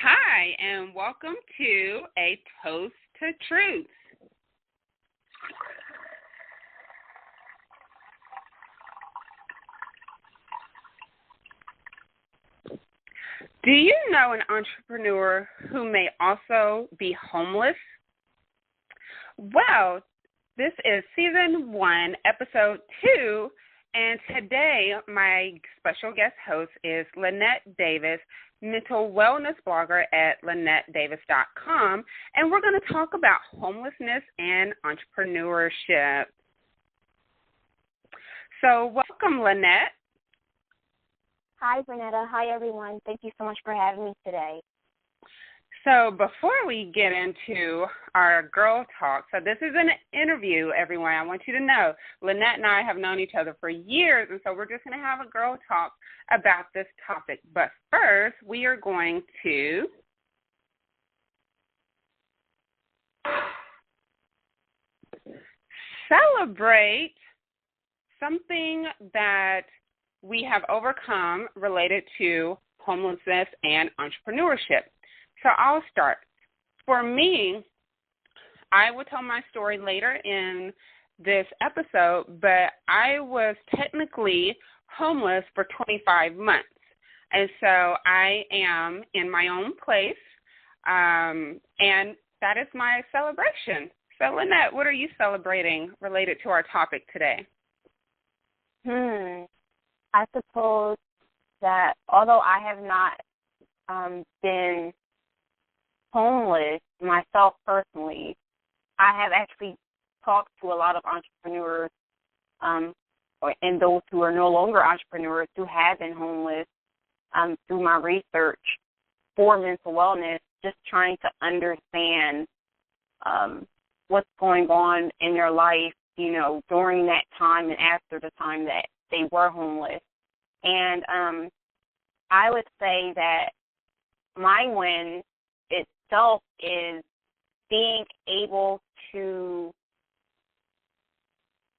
Hi, and welcome to A Toast to Truth. Do you know an entrepreneur who may also be homeless? Well, this is Season 1, Episode 2, and today my special guest host is Lynette Davis, mental wellness blogger at LynetteDavis.com, and we're going to talk about homelessness and entrepreneurship. So welcome, Lynette. Hi, Bernetta. Hi, everyone. Thank you so much for having me today. So before we get into our girl talk, so this is an interview, everyone. I want you to know Lynette and I have known each other for years, and so we're just going to have a girl talk about this topic. But first, we are going to celebrate something that we have overcome related to homelessness and entrepreneurship. So I'll start. For me, I will tell my story later in this episode, but I was technically homeless for 25 months. And so I am in my own place, and that is my celebration. So, Lynette, what are you celebrating related to our topic today? I suppose that although I have not been homeless myself personally, I have actually talked to a lot of entrepreneurs and those who are no longer entrepreneurs who have been homeless through my research for mental wellness, just trying to understand what's going on in their life, you know, during that time and after the time that they were homeless. And I would say that my win itself is being able to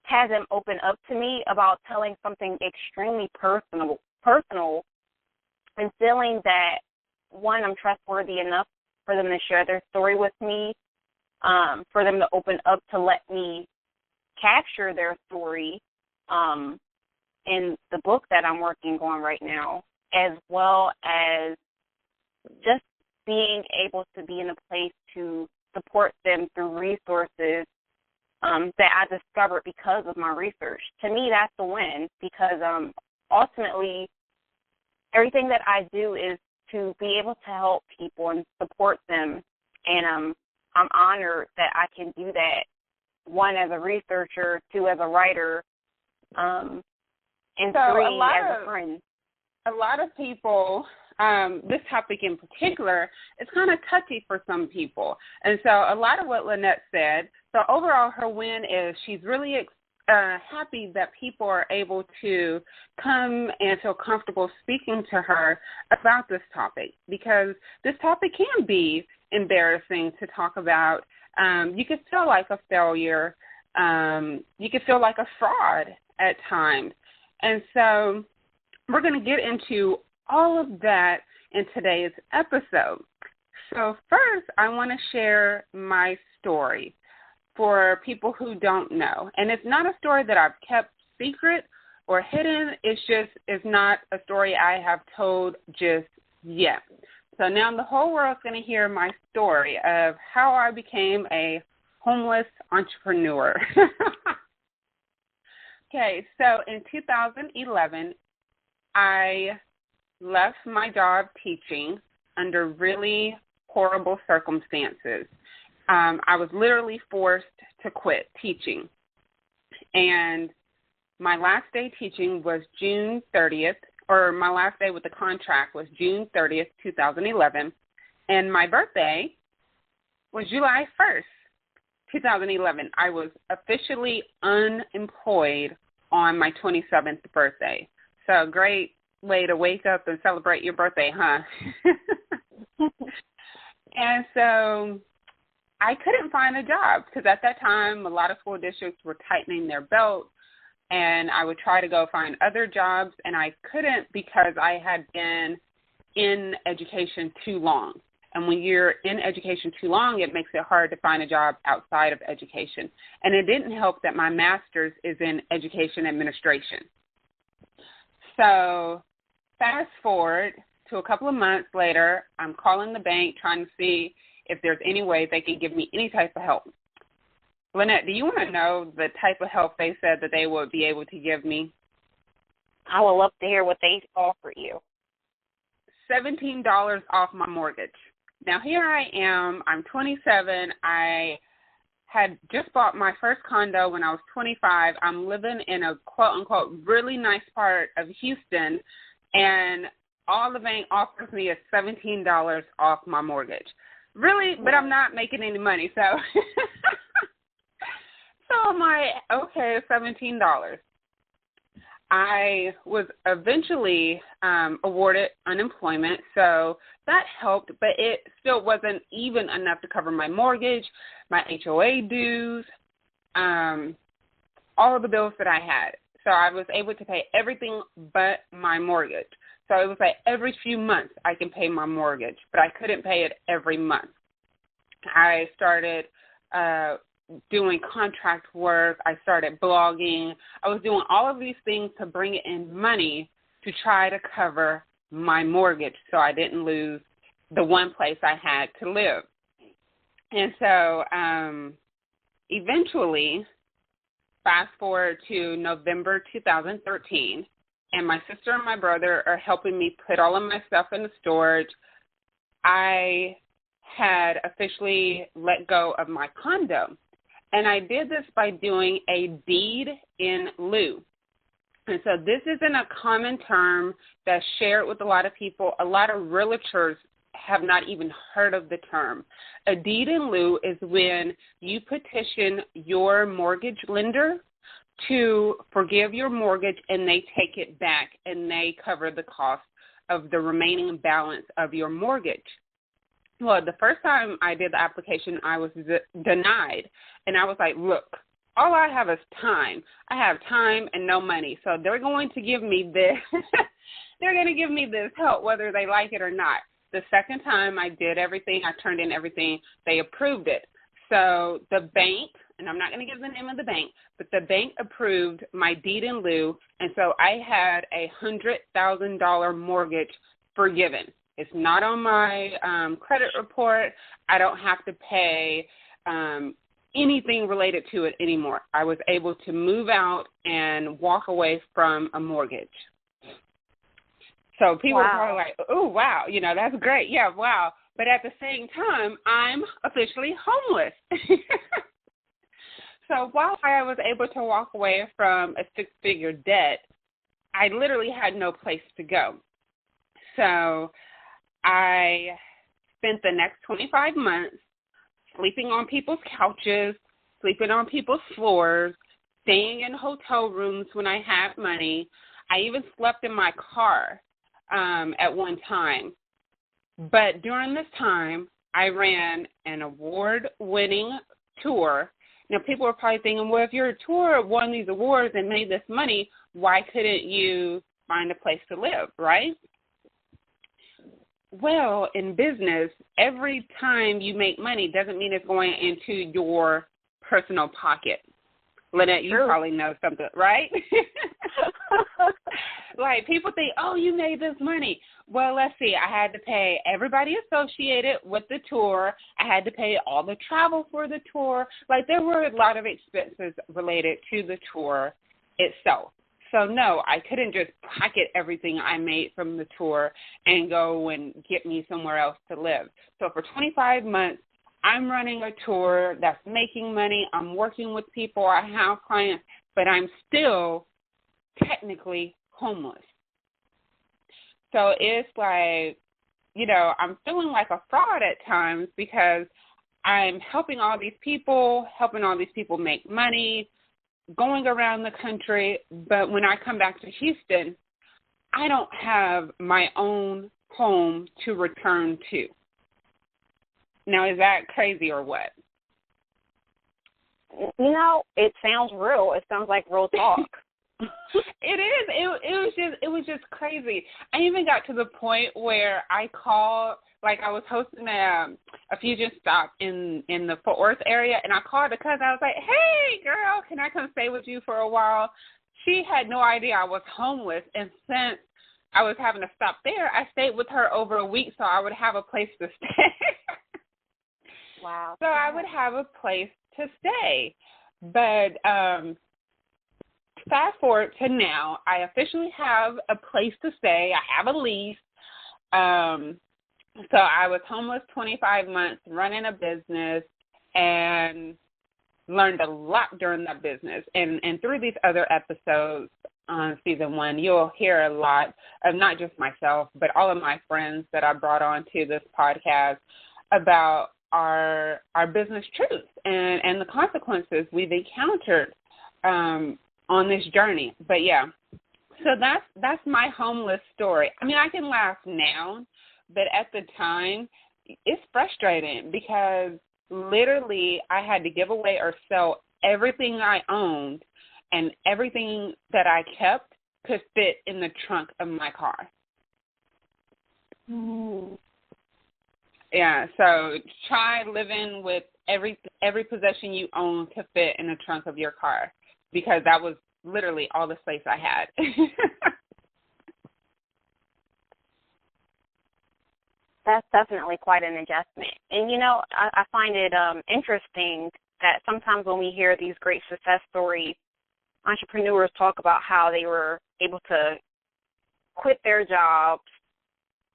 have them open up to me about telling something extremely personal, and feeling that, one, I'm trustworthy enough for them to share their story with me, for them to open up to let me capture their story in the book that I'm working on right now, as well as just being able to be in a place to support them through resources that I discovered because of my research. To me, that's a win because ultimately everything that I do is to be able to help people and support them, and I'm honored that I can do that, one, as a researcher, two, as a writer, and so three, as a friend. A lot of people, this topic in particular, is kind of touchy for some people. And so a lot of what Lynette said, so overall her win is she's really happy that people are able to come and feel comfortable speaking to her about this topic, because this topic can be embarrassing to talk about. You could feel like a failure. You could feel like a fraud at times. And so we're going to get into all of that in today's episode. So first, I want to share my story for people who don't know. And it's not a story that I've kept secret or hidden. It's not a story I have told just yet. So now the whole world's going to hear my story of how I became a homeless entrepreneur. Okay, so in 2011, I left my job teaching under really horrible circumstances. I was literally forced to quit teaching. And my last day teaching was June 30th, or my last day with the contract was June 30th, 2011. And my birthday was July 1st, 2011. I was officially unemployed on my 27th birthday. So great way to wake up and celebrate your birthday, huh? And so I couldn't find a job because at that time a lot of school districts were tightening their belt, and I would try to go find other jobs, and I couldn't because I had been in education too long. And when you're in education too long, it makes it hard to find a job outside of education. And it didn't help that my master's is in education administration. So fast forward to a couple of months later, I'm calling the bank trying to see if there's any way they could give me any type of help. Lynette, do you want to know the type of help they said that they would be able to give me? I would love to hear what they offer you. $17 off my mortgage. Now, here I am. I'm 27. I had just bought my first condo when I was 25. I'm living in a quote-unquote really nice part of Houston, and all the bank offers me is $17 off my mortgage. Really? But I'm not making any money, so so I'm like, okay, $17. I was eventually awarded unemployment, so that helped, but it still wasn't even enough to cover my mortgage, my HOA dues, all of the bills that I had. So I was able to pay everything but my mortgage. So it was like every few months I can pay my mortgage, but I couldn't pay it every month. I started doing contract work. I started blogging. I was doing all of these things to bring in money to try to cover my mortgage so I didn't lose the one place I had to live. And so eventually, fast forward to November 2013, and my sister and my brother are helping me put all of my stuff into storage. I had officially let go of my condo. And I did this by doing a deed in lieu. And so this isn't a common term that's shared with a lot of people. A lot of realtors have not even heard of the term. A deed in lieu is when you petition your mortgage lender to forgive your mortgage and they take it back and they cover the cost of the remaining balance of your mortgage. Well, the first time I did the application, I was denied. And I was like, look, all I have is time. I have time and no money. So they're going to give me this. They're going to give me this help whether they like it or not. The second time I did everything, I turned in everything, they approved it. So the bank, and I'm not going to give the name of the bank, but the bank approved my deed in lieu. And so I had a $100,000 mortgage forgiven. It's not on my credit report. I don't have to pay anything related to it anymore. I was able to move out and walk away from a mortgage. So people are probably like, oh, wow, that's great. Yeah, wow. But at the same time, I'm officially homeless. So while I was able to walk away from a six-figure debt, I literally had no place to go. So I spent the next 25 months sleeping on people's couches, sleeping on people's floors, staying in hotel rooms when I had money. I even slept in my car at one time. But during this time, I ran an award-winning tour. Now, people are probably thinking, well, if your tour won these awards and made this money, why couldn't you find a place to live, right? Well, in business, every time you make money doesn't mean it's going into your personal pocket. Lynette, you probably know something, right? Like, people think, oh, you made this money. Well, let's see. I had to pay everybody associated with the tour. I had to pay all the travel for the tour. Like, there were a lot of expenses related to the tour itself. So, no, I couldn't just pocket everything I made from the tour and go and get me somewhere else to live. So for 25 months, I'm running a tour that's making money. I'm working with people. I have clients, but I'm still technically homeless. So it's like, I'm feeling like a fraud at times because I'm helping all these people make money, going around the country, but when I come back to Houston, I don't have my own home to return to. Now, is that crazy or what? It sounds real. It sounds like real talk. It is. It was just crazy. I even got to the point where I called, like I was hosting a fusion stop in the Fort Worth area, and I called because I was like, hey, girl, can I come stay with you for a while? She had no idea I was homeless, and since I was having to stop there, I stayed with her over a week so I would have a place to stay. Wow. So I would have a place to stay. But fast forward to now, I officially have a place to stay. I have a lease. So I was homeless 25 months, running a business, and learned a lot during that business. And through these other episodes on season 1, you'll hear a lot of not just myself, but all of my friends that I brought on to this podcast about our business truths and the consequences we've encountered on this journey. But yeah, so that's my homeless story. I mean, I can laugh now, but at the time, it's frustrating because literally I had to give away or sell everything I owned, and everything that I kept could fit in the trunk of my car. Mm. Yeah, so try living with every possession you own to fit in the trunk of your car, because that was literally all the space I had. That's definitely quite an adjustment. And, I find it interesting that sometimes when we hear these great success stories, entrepreneurs talk about how they were able to quit their jobs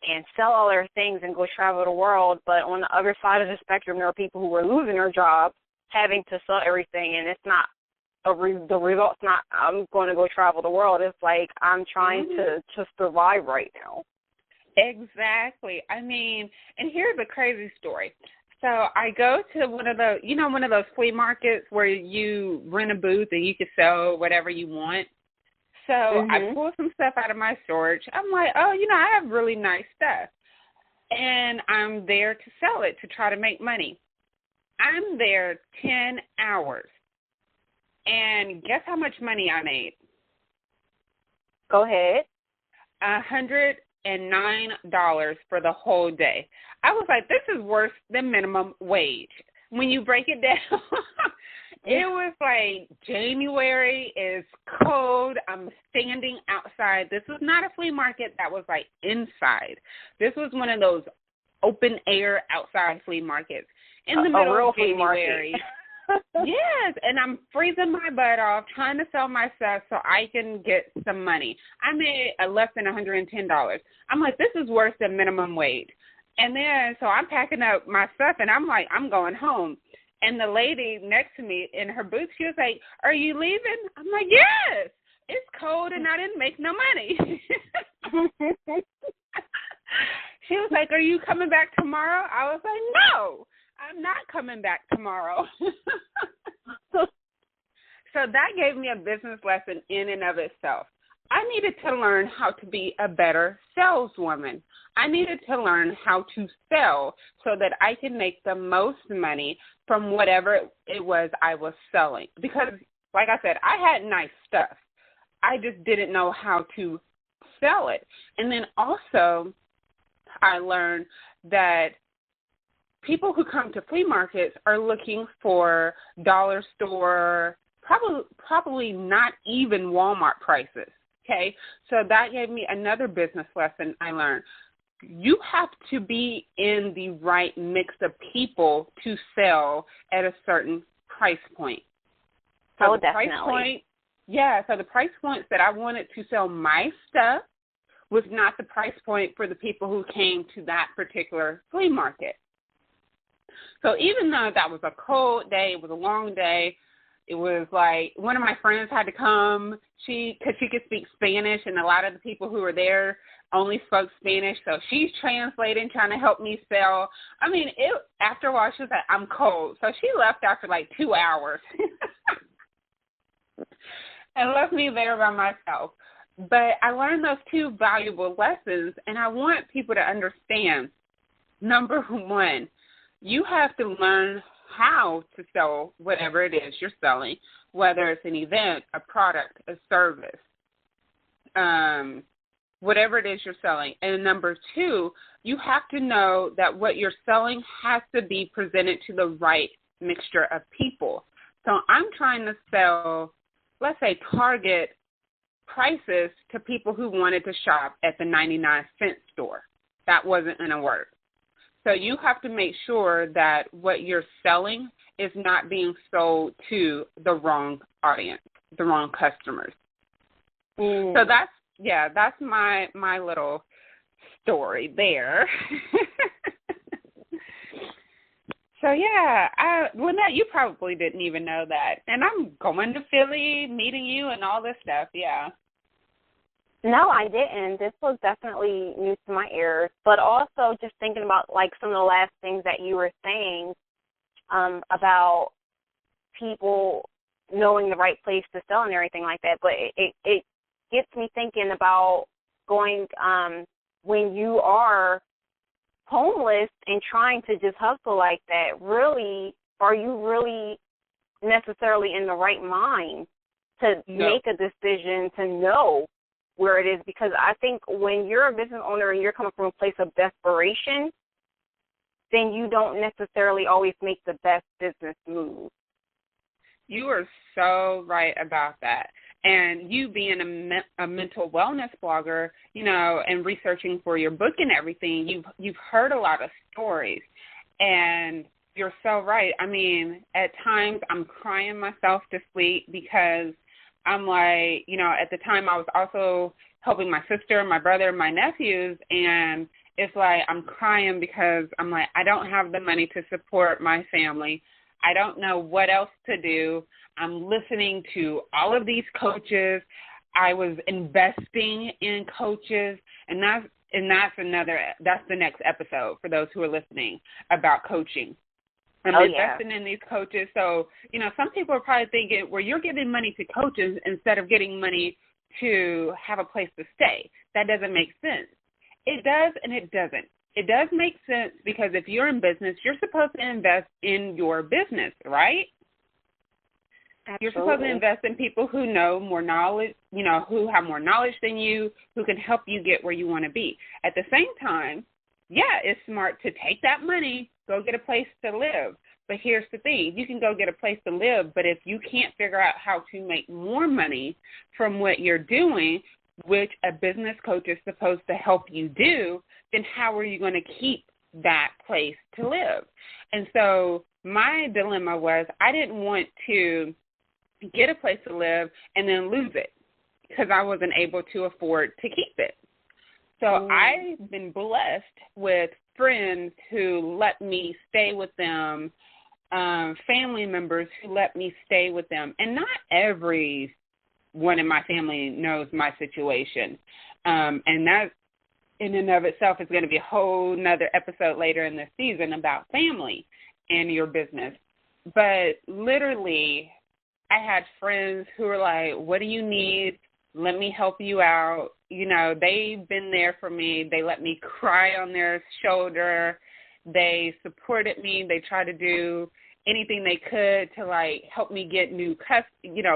and sell all their things and go travel the world. But on the other side of the spectrum, there are people who are losing their jobs, having to sell everything, and it's not the result's not I'm going to go travel the world. It's like I'm trying to survive right now. Exactly. I mean, and here's a crazy story. So I go to one of those flea markets where you rent a booth and you can sell whatever you want. So I pull some stuff out of my storage. I'm like, oh, I have really nice stuff. And I'm there to sell it, to try to make money. I'm there 10 hours. And guess how much money I made? Go ahead. $109 for the whole day. I was like, this is worse than minimum wage. When you break it down, it was like January, is cold. I'm standing outside. This was not a flea market that was like inside. This was one of those open air outside flea markets in the middle of January. Yes, and I'm freezing my butt off trying to sell my stuff so I can get some money. I made less than $110. I'm like, this is worse than minimum wage. And then, so I'm packing up my stuff, and I'm like, I'm going home. And the lady next to me in her booth, she was like, are you leaving? I'm like, yes, it's cold, and I didn't make no money. She was like, are you coming back tomorrow? I was like, no. I'm not coming back tomorrow. So that gave me a business lesson in and of itself. I needed to learn how to be a better saleswoman. I needed to learn how to sell so that I can make the most money from whatever it was I was selling. Because, like I said, I had nice stuff. I just didn't know how to sell it. And then also I learned that people who come to flea markets are looking for dollar store, probably not even Walmart prices, okay? So that gave me another business lesson I learned. You have to be in the right mix of people to sell at a certain price point. So the definitely. Price point, so the price points that I wanted to sell my stuff was not the price point for the people who came to that particular flea market. So even though that was a cold day, it was a long day, it was like one of my friends had to come, because she could speak Spanish, and a lot of the people who were there only spoke Spanish, so she's translating, trying to help me sell. I mean, after a while, she was like, I'm cold. So she left after like 2 hours and left me there by myself. But I learned those two valuable lessons, and I want people to understand, number one, you have to learn how to sell whatever it is you're selling. whether it's an event, a product, a service, whatever it is you're selling. And number two, you have to know that what you're selling has to be presented to the right mixture of people. So I'm trying to sell, let's say, target prices to people who wanted to shop at the 99-cent store. That wasn't going to work. So you have to make sure that what you're selling is not being sold to the wrong audience, the wrong customers. So that's my little story there. So, Lynette, you probably didn't even know that. And I'm going to Philly, meeting you and all this stuff, yeah. No, I didn't. This was definitely news to my ears. But also just thinking about, like, some of the last things that you were saying about people knowing the right place to sell and everything like that. But it gets me thinking about going when you are homeless and trying to just hustle like that, really, are you really necessarily in the right mind to make a decision to know where it is? Because I think when you're a business owner and you're coming from a place of desperation, then you don't necessarily always make the best business move. You are so right about that. And you being a mental wellness blogger, you know, and researching for your book and everything, you've heard a lot of stories. And you're so right. I mean, at times I'm crying myself to sleep because I'm like, you know, at the time I was also helping my sister, my brother, my nephews, and it's like I'm crying because I'm like, I don't have the money to support my family. I don't know what else to do. I'm listening to all of these coaches. I was investing in coaches, and that's the next episode for those who are listening about coaching. I'm investing in these coaches. So, you know, some people are probably thinking, well, you're giving money to coaches instead of getting money to have a place to stay. That doesn't make sense. It does and it doesn't. It does make sense because if you're in business, you're supposed to invest in your business, right? Absolutely. You're supposed to invest in people who know more knowledge, you know, who have more knowledge than you, who can help you get where you want to be. At the same time, yeah, it's smart to take that money, go get a place to live. But here's the thing. You can go get a place to live, but if you can't figure out how to make more money from what you're doing, which a business coach is supposed to help you do, then how are you going to keep that place to live? And so my dilemma was I didn't want to get a place to live and then lose it because I wasn't able to afford to keep it. So I've been blessed with friends who let me stay with them, family members who let me stay with them. And not every one in my family knows my situation. And that in and of itself is going to be a whole nother episode later in the season about family and your business. But literally, I had friends who were like, what do you need? Let me help you out. You know, they've been there for me. They let me cry on their shoulder. They supported me. They tried to do anything they could to, like, help me get new,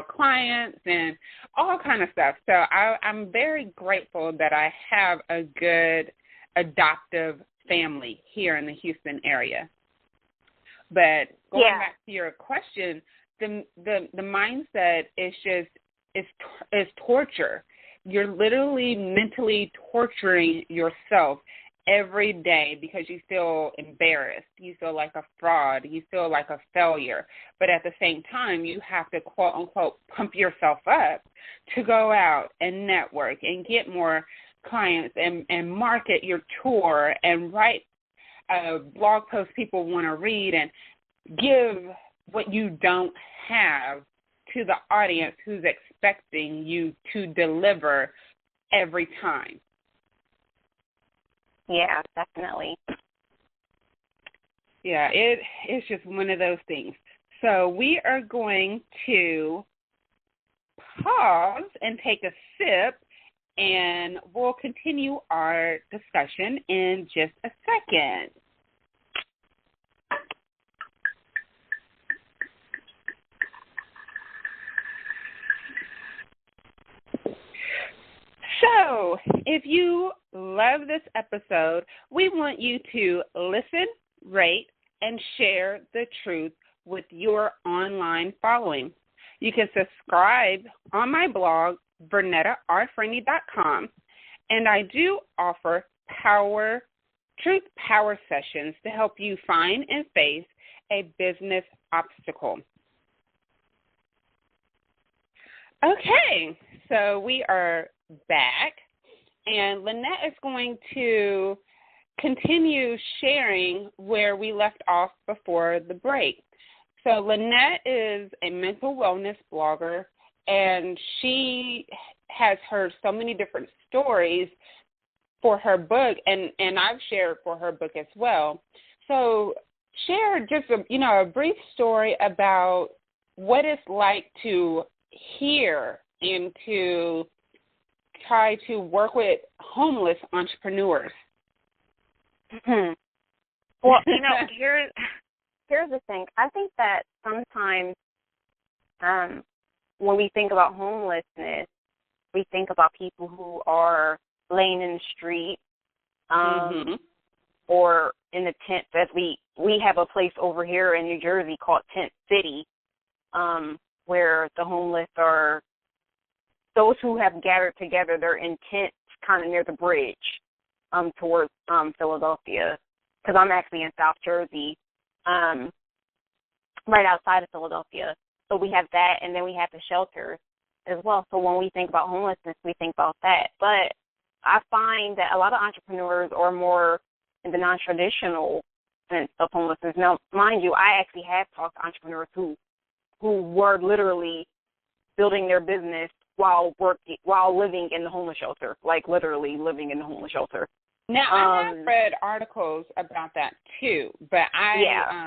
clients and all kind of stuff. So I'm very grateful that I have a good adoptive family here in the Houston area. But going back to your question, the mindset is torture. You're literally mentally torturing yourself every day because you feel embarrassed. You feel like a fraud. You feel like a failure. But at the same time, you have to, quote, unquote, pump yourself up to go out and network and get more clients and market your tour and write blog posts people want to read and give what you don't have to the audience who's expecting you to deliver every time. Yeah, definitely. Yeah, it's just one of those things. So we are going to pause and take a sip, and we'll continue our discussion in just a second. So, if you love this episode, we want you to listen, rate, and share the truth with your online following. You can subscribe on my blog, VernettaRFrenny.com, and I do offer truth power sessions to help you find and face a business obstacle. Okay, so we are back, and Lynette is going to continue sharing where we left off before the break. So Lynette is a mental wellness blogger, and she has heard so many different stories for her book, and I've shared for her book as well. So share just a brief story about what it's like to hear and to try to work with homeless entrepreneurs. Well, here's the thing. I think that sometimes when we think about homelessness, we think about people who are laying in the street or in the tent. As we have a place over here in New Jersey called Tent City, where the homeless are those who have gathered together. They're in tents kind of near the bridge towards Philadelphia, because I'm actually in South Jersey, right outside of Philadelphia. So we have that, and then we have the shelters as well. So when we think about homelessness, we think about that. But I find that a lot of entrepreneurs are more in the non-traditional sense of homelessness. Now, mind you, I actually have talked to entrepreneurs who were literally building their business while living in the homeless shelter, like literally living in the homeless shelter. Now, I have read articles about that too, but I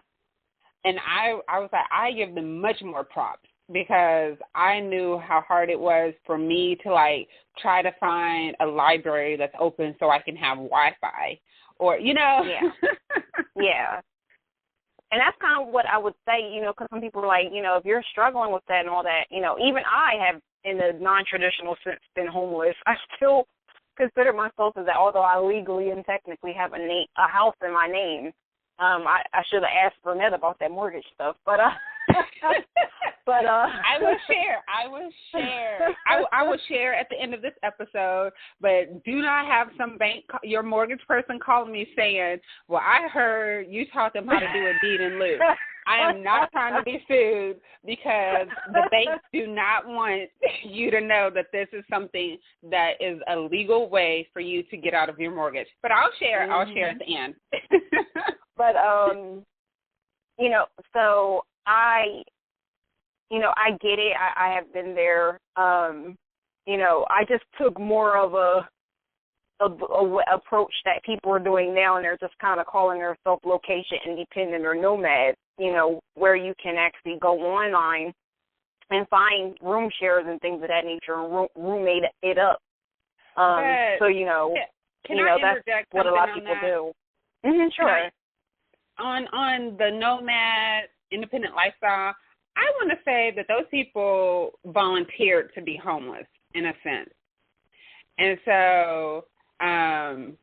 was like, I give them much more props, because I knew how hard it was for me to try to find a library that's open so I can have Wi-Fi, or Yeah. And that's kind of what I would say, because some people are like, if you're struggling with that and all that, even I have, in the non-traditional sense, been homeless. I still consider myself as that, although I legally and technically have a house in my name. I should have asked Burnett about that mortgage stuff, but I will share. I will share at the end of this episode, but do not have your mortgage person calling me saying, well, I heard you taught them how to do a deed in lieu. I am not trying to be sued, because the banks do not want you to know that this is something that is a legal way for you to get out of your mortgage. But I'll share. I'll share at the end. But so I get it. I have been there. I just took more of a approach that people are doing now, and they're just kind of calling themselves location independent or nomads, where you can actually go online and find room shares and things of that nature and roommate it up. So, that's what a lot of people do. Mm-hmm, sure. On the nomad independent lifestyle, I want to say that those people volunteered to be homeless in a sense. And so I'm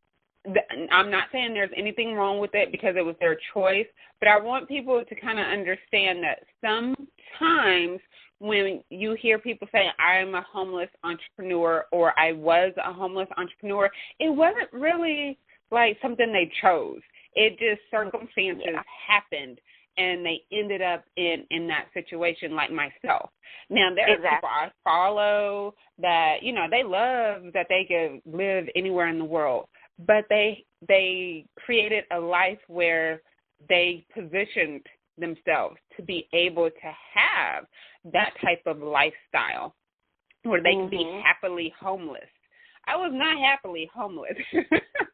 not saying there's anything wrong with it, because it was their choice, but I want people to kind of understand that sometimes when you hear people say, I'm a homeless entrepreneur, or I was a homeless entrepreneur, it wasn't really like something they chose. It just circumstances happened, and they ended up in that situation, like myself. Now, there are people I follow that, they love that they could live anywhere in the world, but they created a life where they positioned themselves to be able to have that type of lifestyle where they can be happily homeless. I was not happily homeless.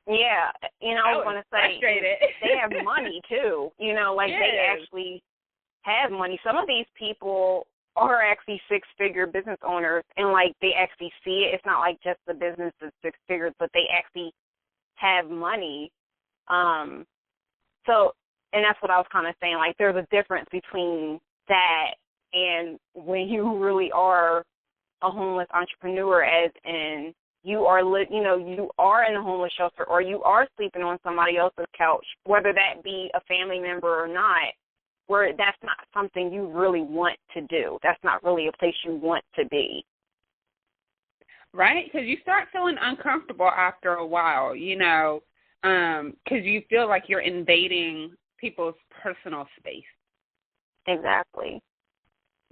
Yeah, I was going to say, frustrated. They have money too. They actually have money. Some of these people are actually six-figure business owners, and they actually see it. It's not like just the business is six figures, but they actually have money. So, and that's what I was kind of saying. There's a difference between that and when you really are a homeless entrepreneur, as in you are you are in a homeless shelter, or you are sleeping on somebody else's couch, whether that be a family member or not, where that's not something you really want to do. That's not really a place you want to be. Right? Because you start feeling uncomfortable after a while, because you feel like you're invading people's personal space. Exactly.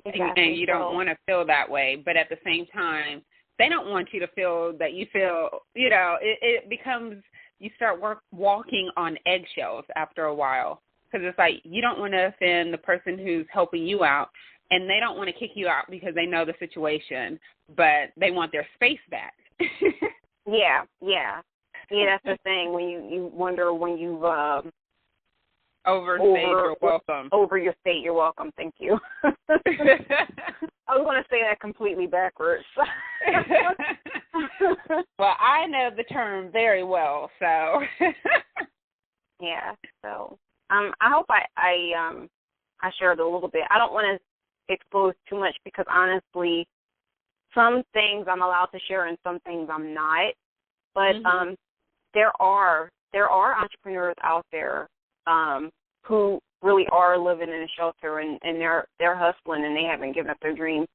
And you don't want to feel that way, but at the same time, they don't want you to feel that you feel, it becomes, you start walking on eggshells after a while, because it's like you don't want to offend the person who's helping you out, and they don't want to kick you out because they know the situation, but they want their space back. Yeah, that's the thing, when you wonder when you've you're welcome. Over your state, you're welcome. Thank you. I was going to say that completely backwards. Well, I know the term very well, so. Yeah, so I hope I shared a little bit. I don't want to expose too much because, honestly, some things I'm allowed to share and some things I'm not. But there are entrepreneurs out there who really are living in a shelter and they're hustling and they haven't given up their dreams.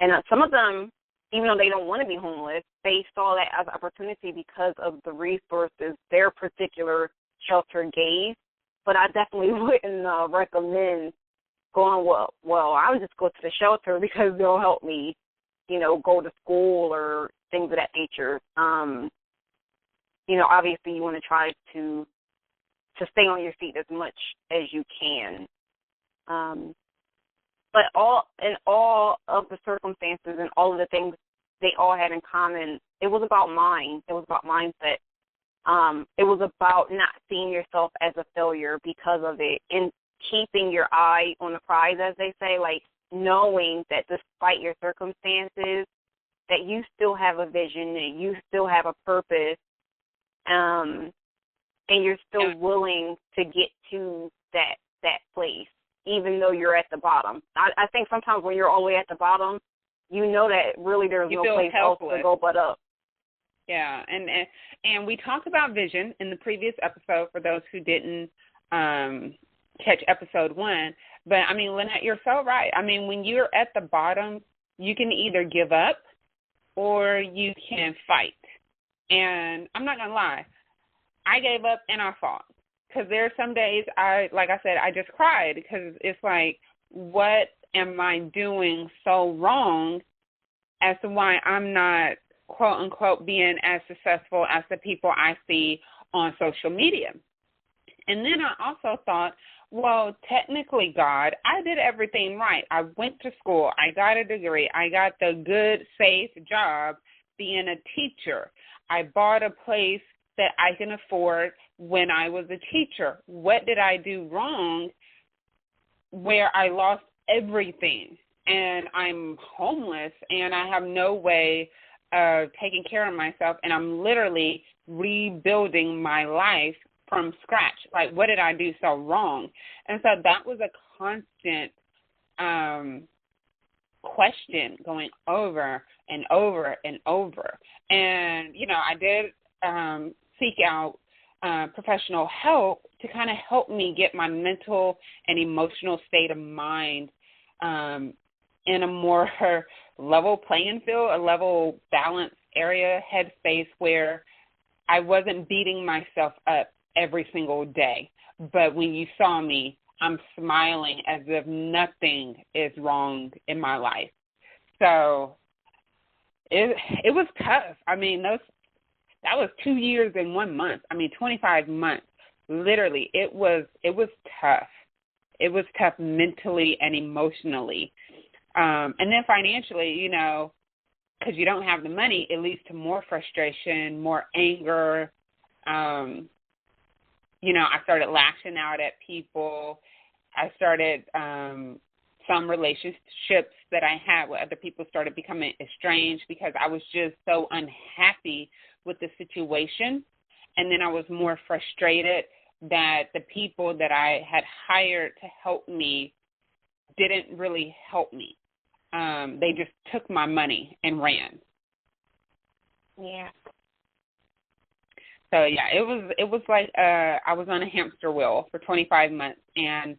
And some of them, even though they don't want to be homeless, they saw that as an opportunity because of the resources their particular shelter gave. But I definitely wouldn't recommend going, well, I would just go to the shelter because they'll help me, go to school or things of that nature. Obviously you want to try to stay on your feet as much as you can. But in all of the circumstances and all of the things they all had in common, it was about mind. It was about mindset. It was about not seeing yourself as a failure because of it and keeping your eye on the prize, as they say, like knowing that despite your circumstances, that you still have a vision, that you still have a purpose, and you're still willing to get to that place, even though you're at the bottom. I think sometimes when you're all the way at the bottom, you know that really there's no place else to go but up. Yeah, and we talked about vision in the previous episode for those who didn't catch episode 1. But, I mean, Lynette, you're so right. I mean, when you're at the bottom, you can either give up or you can fight. And I'm not going to lie, I gave up and I fought. Because there are some days, like I said, I just cried because it's like, what am I doing so wrong as to why I'm not, quote, unquote, being as successful as the people I see on social media? And then I also thought, well, technically, God, I did everything right. I went to school. I got a degree. I got the good, safe job being a teacher. I bought a place that I can afford when I was a teacher. What did I do wrong where I lost everything and I'm homeless and I have no way of taking care of myself and I'm literally rebuilding my life from scratch? Like, what did I do so wrong? And so that was a constant question going over and over and over. And, I did seek out professional help to kind of help me get my mental and emotional state of mind in a more level playing field, a level balanced area, headspace where I wasn't beating myself up every single day. But when you saw me, I'm smiling as if nothing is wrong in my life. So it was tough. I mean, that was 2 years and 1 month. 25 months. Literally, it was tough. It was tough mentally and emotionally. And then financially, because you don't have the money, it leads to more frustration, more anger. I started lashing out at people. I started some relationships that I had with other people started becoming estranged because I was just so unhappy with the situation. And then I was more frustrated that the people that I had hired to help me didn't really help me. They just took my money and ran. Yeah. So yeah, it was like I was on a hamster wheel for 25 months, and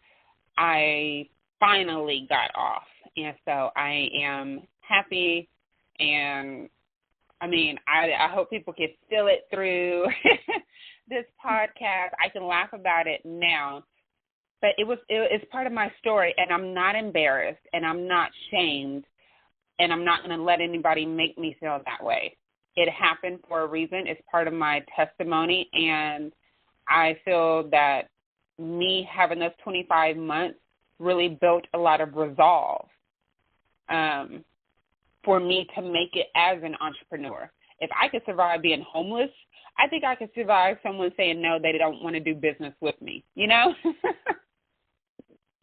I finally got off, and so I am happy. And I mean, I hope people can feel it through this podcast. I can laugh about it now, but it's part of my story, and I'm not embarrassed, and I'm not shamed, and I'm not going to let anybody make me feel that way. It happened for a reason. It's part of my testimony, and I feel that me having those 25 months really built a lot of resolve for me to make it as an entrepreneur. If I could survive being homeless, I think I could survive someone saying no, they don't want to do business with me, you know?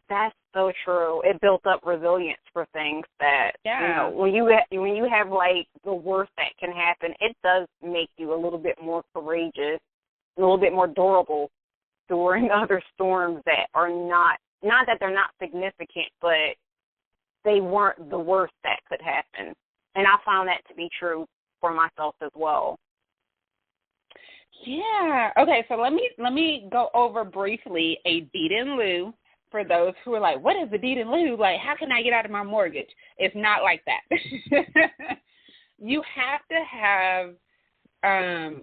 That's so true. It built up resilience for things that, yeah. You know, when you have, like, the worst that can happen, it does make you a little bit more courageous, a little bit more durable during other storms that are not that they're not significant, but they weren't the worst that could happen. And I found that to be true for myself as well. Yeah. Okay, so let me go over briefly a deed in lieu for those who are like, what is a deed in lieu? Like, how can I get out of my mortgage? It's not like that. You have to have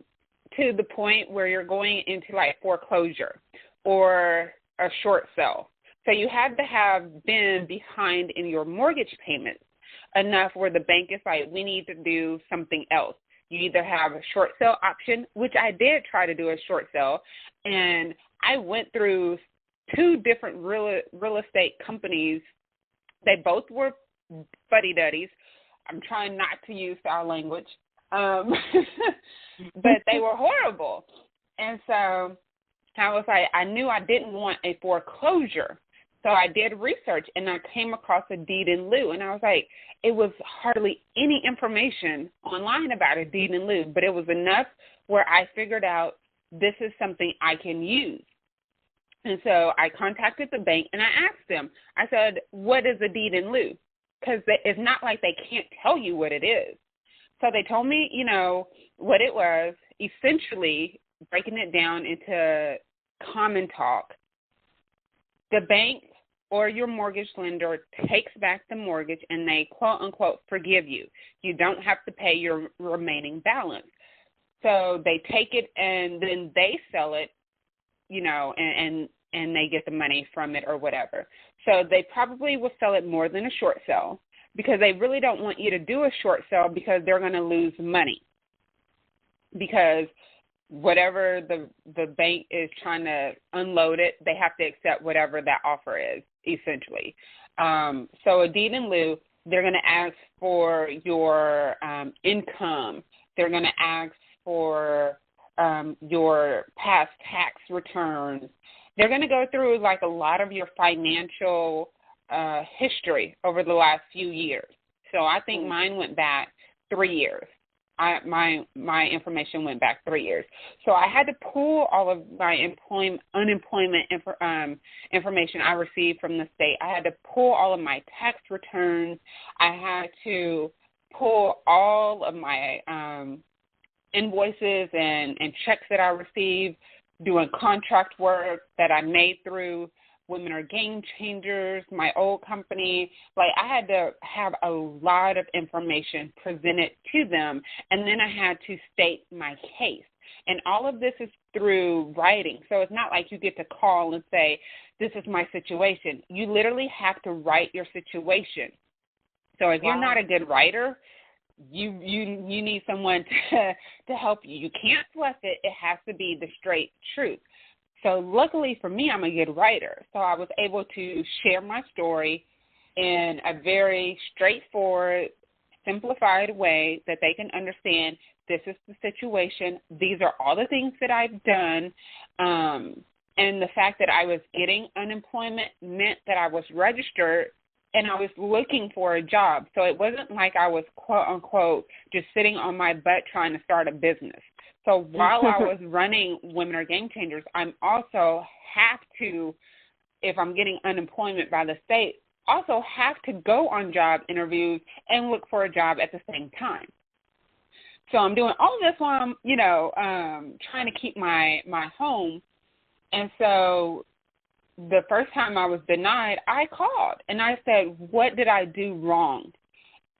to the point where you're going into like foreclosure or a short sale. So you have to have been behind in your mortgage payments enough where the bank is like, we need to do something else. You either have a short sale option, which I did try to do a short sale, and I went through 2 different real estate companies. They both were fuddy-duddies. I'm trying not to use foul language, but they were horrible. And so I was like, I knew I didn't want a foreclosure. So I did research, and I came across a deed in lieu, and I was like, it was hardly any information online about a deed in lieu, but it was enough where I figured out this is something I can use. And so I contacted the bank, and I asked them, I said, what is a deed in lieu? Because it's not like they can't tell you what it is. So they told me, you know, what it was, essentially breaking it down into common talk. The bank or your mortgage lender takes back the mortgage, and they, quote, unquote, forgive you. You don't have to pay your remaining balance. So they take it, and then they sell it, you know, and they get the money from it or whatever. So they probably will sell it more than a short sale because they really don't want you to do a short sale because they're going to lose money. Because whatever the bank is trying to unload it, they have to accept whatever that offer is, essentially. So a deed in lieu, they're going to ask for your income. They're going to ask for your past tax returns. They're going to go through like a lot of your financial history over the last few years. So I think mine went back 3 years. My information went back 3 years. So I had to pull all of my unemployment information I received from the state. I had to pull all of my tax returns. I had to pull all of my invoices and checks that I received doing contract work that I made through Women Are Game Changers, my old company. Like, I had to have a lot of information presented to them, and then I had to state my case. And all of this is through writing. So it's not like you get to call and say, this is my situation. You literally have to write your situation. So if you're not a good writer, you need someone to help you. You can't fluff it. It has to be the straight truth. So luckily for me, I'm a good writer. So I was able to share my story in a very straightforward, simplified way that they can understand this is the situation. These are all the things that I've done. And the fact that I was getting unemployment meant that I was registered and I was looking for a job. So it wasn't like I was, quote, unquote, just sitting on my butt trying to start a business. So while I was running Women Are Game Changers, I'm also have to, if I'm getting unemployment by the state, also have to go on job interviews and look for a job at the same time. So I'm doing all of this while I'm, trying to keep my home. And so the first time I was denied, I called and I said, what did I do wrong?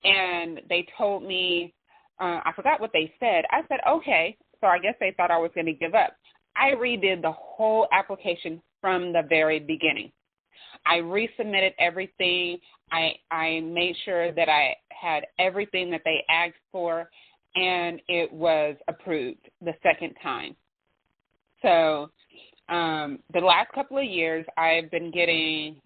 And they told me, I forgot what they said. I said, okay. So I guess they thought I was going to give up. I redid the whole application from the very beginning. I resubmitted everything. I made sure that I had everything that they asked for, and it was approved the second time. So the last couple of years, I've been getting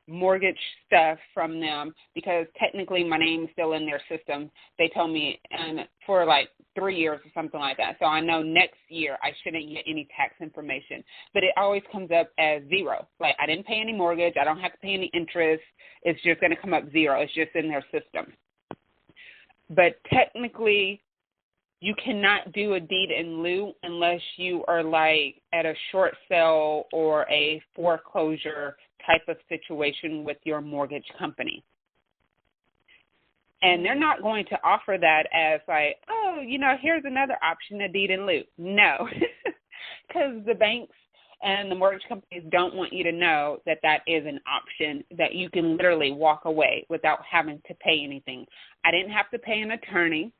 mortgage stuff from them because technically my name is still in their system. They told me and for like 3 years or something like that. So I know next year I shouldn't get any tax information. But it always comes up as zero. Like I didn't pay any mortgage. I don't have to pay any interest. It's just going to come up zero. It's just in their system. But technically, you cannot do a deed in lieu unless you are like at a short sale or a foreclosure type of situation with your mortgage company. And they're not going to offer that as like, oh, here's another option, a deed in lieu. No, because the banks and the mortgage companies don't want you to know that that is an option, that you can literally walk away without having to pay anything. I didn't have to pay an attorney.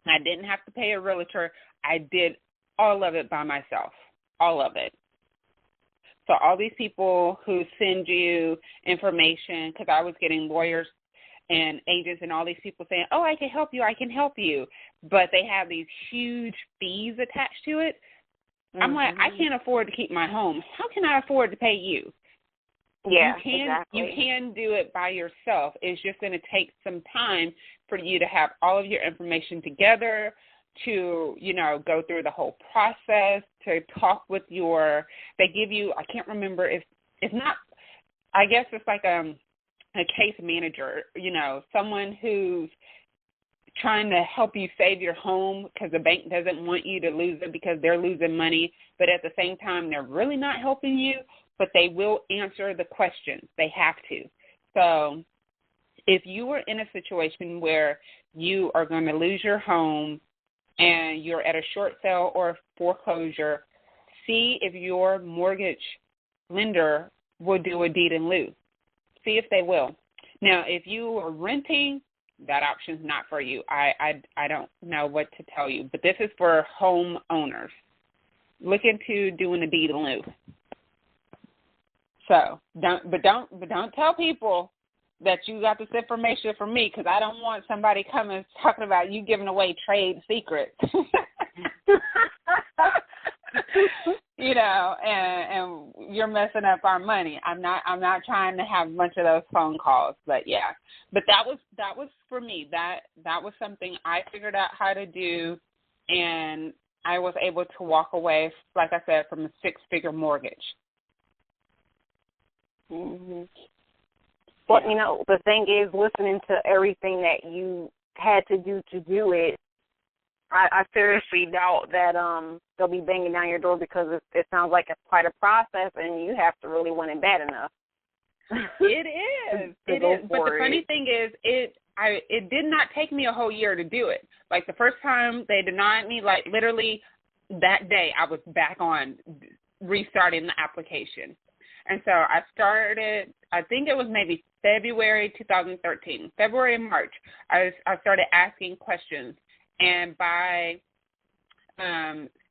I didn't have to pay a realtor. I did all of it by myself, all of it. So all these people who send you information, because I was getting lawyers and agents and all these people saying, oh, I can help you, but they have these huge fees attached to it. Mm-hmm. I'm like, I can't afford to keep my home. How can I afford to pay you? Yeah, You can do it by yourself. It's just going to take some time for you to have all of your information together, to, go through the whole process, to talk with they give you, I can't remember if it's not, I guess it's like a case manager, someone who's trying to help you save your home because the bank doesn't want you to lose it because they're losing money, but at the same time, they're really not helping you, but they will answer the questions. They have to. So if you are in a situation where you are going to lose your home and you're at a short sale or foreclosure, see if your mortgage lender will do a deed in lieu. See if they will. Now, if you are renting, that option's not for you. I don't know what to tell you, but this is for homeowners. Look into doing a deed in lieu. So don't tell people that you got this information from me, because I don't want somebody coming talking about you giving away trade secrets. And you're messing up our money. I'm not trying to have a bunch of those phone calls, but yeah. But that was for me. That was something I figured out how to do, and I was able to walk away, like I said, from a 6-figure mortgage. Mm-hmm. Well, the thing is, listening to everything that you had to do it, I seriously doubt that they'll be banging down your door, because it sounds like it's quite a process, and you have to really want it bad enough. It is. It is. But the funny thing is, it did not take me a whole year to do it. Like the first time they denied me, like literally that day I was back on restarting the application. And so I started, I think it was maybe February 2013, February and March, I started asking questions. And by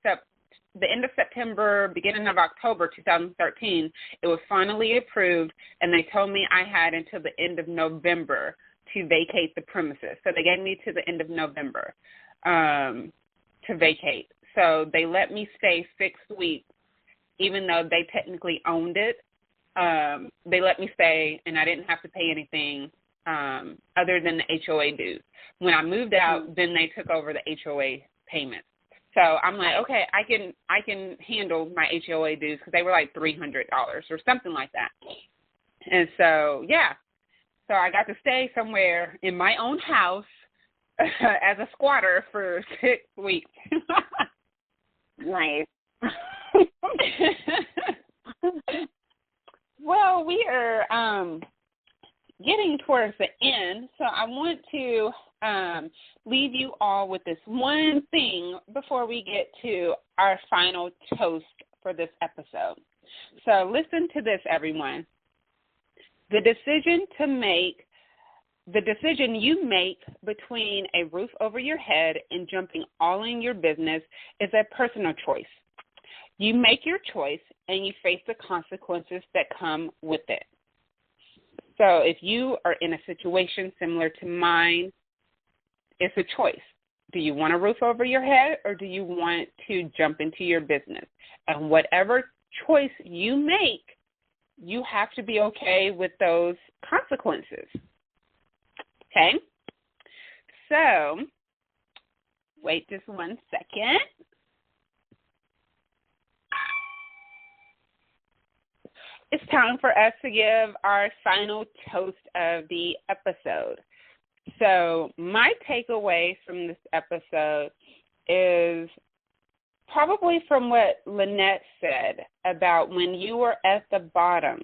the end of September, beginning of October 2013, it was finally approved, and they told me I had until the end of November to vacate the premises. So they gave me to the end of November to vacate. So they let me stay 6 weeks, even though they technically owned it. They let me stay, and I didn't have to pay anything other than the HOA dues. When I moved out, then they took over the HOA payments. So I'm like, okay, I can handle my HOA dues, because they were like $300 or something like that. And so, yeah. So I got to stay somewhere in my own house as a squatter for 6 weeks. Nice. Well, we are getting towards the end, so I want to leave you all with this one thing before we get to our final toast for this episode. So listen to this, everyone. The decision you make between a roof over your head and jumping all in your business is a personal choice. You make your choice and you face the consequences that come with it. So if you are in a situation similar to mine, it's a choice. Do you want a roof over your head or do you want to jump into your business? And whatever choice you make, you have to be okay with those consequences. Okay? So, wait just 1 second. It's time for us to give our final toast of the episode. So my takeaway from this episode is probably from what Lynette said about when you are at the bottom,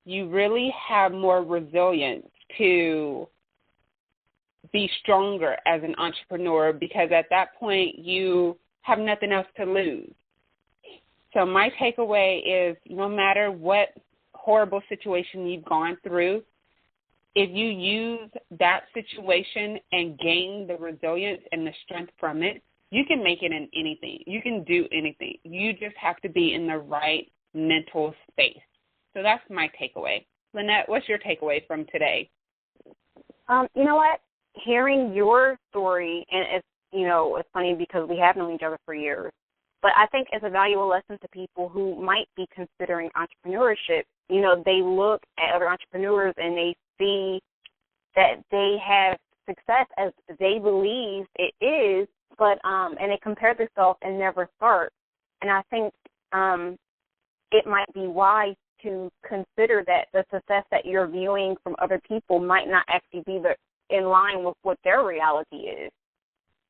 you really have more resilience to be stronger as an entrepreneur because at that point you have nothing else to lose. So my takeaway is no matter what horrible situation you've gone through, if you use that situation and gain the resilience and the strength from it, you can make it in anything. You can do anything. You just have to be in the right mental space. So that's my takeaway. Lynette, what's your takeaway from today? You know what? Hearing your story, and it's funny because we have known each other for years, but I think it's a valuable lesson to people who might be considering entrepreneurship. You know, they look at other entrepreneurs and they see that they have success as they believe it is, but and they compare themselves and never start. And I think it might be wise to consider that the success that you're viewing from other people might not actually be in line with what their reality is.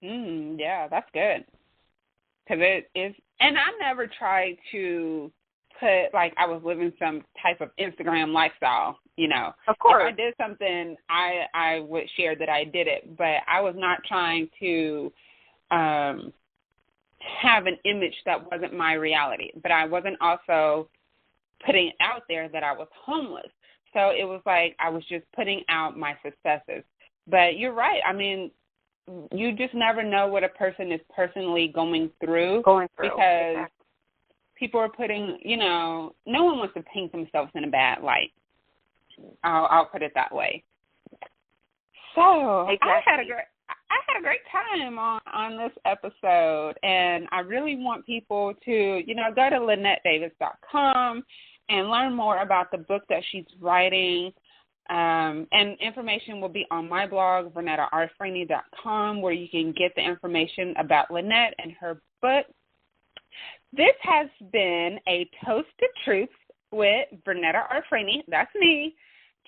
Yeah, that's good. Because it is, and I never tried to put, like, I was living some type of Instagram lifestyle, you know. Of course. If I did something, I would share that I did it, but I was not trying to have an image that wasn't my reality. But I wasn't also putting out there that I was homeless. So it was like I was just putting out my successes. But you're right. I mean, you just never know what a person is personally going through. Because people are putting, no one wants to paint themselves in a bad light. I'll put it that way. So exactly. I had a great time on this episode, and I really want people to, go to LynetteDavis.com and learn more about the book that she's writing. And information will be on my blog, VernettaRFrainey.com, where you can get the information about Lynette and her book. This has been a Toast to Truth with Vernetta R. Frainey. That's me,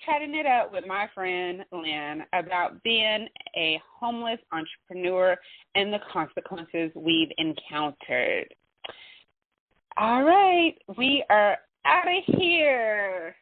chatting it up with my friend Lynn about being a homeless entrepreneur and the consequences we've encountered. All right, we are out of here.